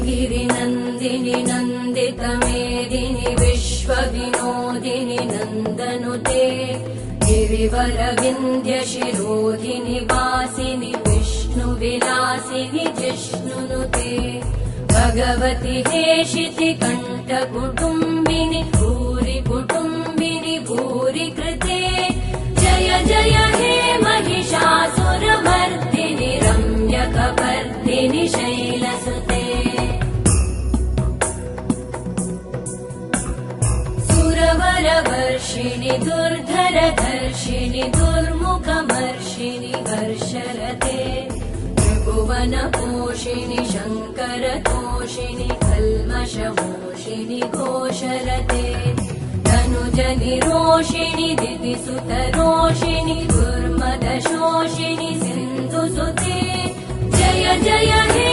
गिरिनन्दिनि नन्दितमेदिनि विश्वविनोदिनि नन्दनुते गिरिवरविन्ध्यशिरोधिनि वासिनि विष्णुविलासिनि जिष्णुनुते भगवति हेशिति कण्ठकुटुम्बिनि भूरि कुटुम्बिनि भूरि कृते जय जय हे महिषासुरमर्दिनि रम्यकपर्दिनि शैलसुते सुरवरवर्षिणि दुर्धरधर्षिणि दुर्मुखमर्षिणि हर्षरते त्रिभुवनपोषिणि शङ्करतोषिणि कल्मषमोषिणि घोषरते तनुजनिरोषिणि दितिसुतरोषिणि दुर्मदशोषिणि सिन्धुसुते जय जय हे